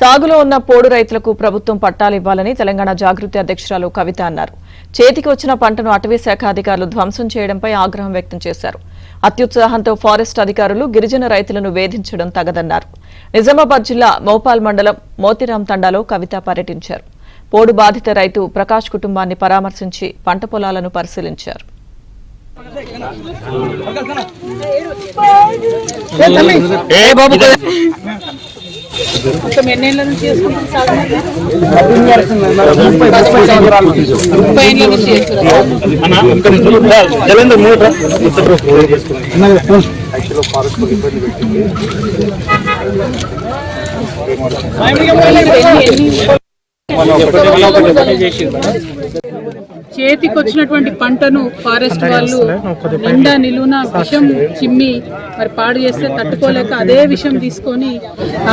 సాగులో ఉన్న పోడు రైతులకు ప్రభుత్వం పట్టాలు ఇవ్వాలని తెలంగాణ జాగృతి అధ్యక్షురాలు కవిత అన్నారు. చేతికి వచ్చిన పంటను అటవీ శాఖ అధికారులు ధ్వంసం చేయడంపై ఆగ్రహం వ్యక్తం చేశారు. అత్యుత్సాహంతో ఫారెస్ట్ అధికారులు గిరిజన రైతులను వేధించడం తగదన్నారు. నిజామాబాద్ జిల్లా మోపాల్ మండలం మోతిరాం తండాలో కవిత పర్యటించారు. పోడు బాధిత రైతు ప్రకాష్ కుటుంబాన్ని పరామర్శించి పంట పొలాలను పరిశీలించారు. చేతికి వచ్చినటువంటి పంటను ఫారెస్ట్ వాళ్ళు నిండా నిలువున విషం చిమ్మి మరి పాడు చేస్తే తట్టుకోలేక అదే విషం తీసుకొని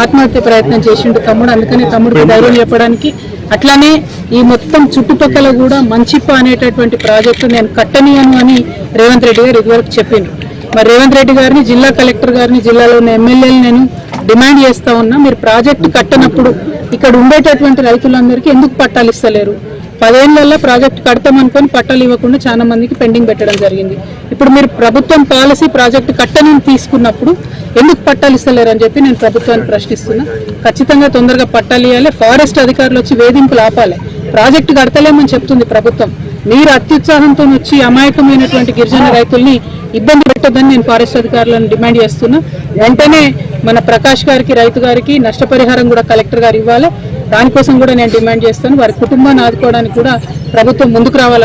ఆత్మహత్య ప్రయత్నం చేసిండు తమ్ముడు. అందుకని తమ్ముడికి ధైర్యం చెప్పడానికి అట్లానే ఈ మొత్తం చుట్టుపక్కల కూడా మంచిప్ప అనేటటువంటి ప్రాజెక్టు నేను కట్టనీయను అని రేవంత్ రెడ్డి గారు ఇదివరకు చెప్పిండు. మరి రేవంత్ రెడ్డి గారిని, జిల్లా కలెక్టర్ గారిని, జిల్లాలో ఉన్న ఎమ్మెల్యేలు నేను డిమాండ్ చేస్తా ఉన్నా, మీరు ప్రాజెక్టు కట్టనప్పుడు ఇక్కడ ఉండేటటువంటి రైతులందరికీ ఎందుకు పట్టాలు ఇస్తలేరు? 10 ఏళ్లలో ప్రాజెక్టు కడతామనుకొని పట్టాలు ఇవ్వకుండా చాలా మందికి పెండింగ్ పెట్టడం జరిగింది. ఇప్పుడు మీరు ప్రభుత్వం పాలసీ ప్రాజెక్టు కట్టని తీసుకున్నప్పుడు ఎందుకు పట్టాలు ఇస్తలేరు అని చెప్పి నేను ప్రభుత్వాన్ని ప్రశ్నిస్తున్నా. ఖచ్చితంగా తొందరగా పట్టాలు ఇవ్వాలి. ఫారెస్ట్ అధికారులు వచ్చి వేధింపులు ఆపాలి. ప్రాజెక్టు కడతలేమని చెప్తుంది ప్రభుత్వం. మీరు అత్యుత్సాహంతో వచ్చి అమాయకమైనటువంటి గిరిజన రైతుల్ని ఇబ్బంది పెట్టొద్దని నేను ఫారెస్ట్ అధికారులను డిమాండ్ చేస్తున్నా. వెంటనే మన ప్రకాష్ గారికి, రైతు గారికి నష్టపరిహారం కూడా కలెక్టర్ గారు ఇవ్వాలి. దానికోసం కూడా నేను డిమాండ్ చేస్తాను. వారి కుటుంబాన్ని ఆదుకోవడానికి కూడా ప్రభుత్వం ముందుకు రావాలి.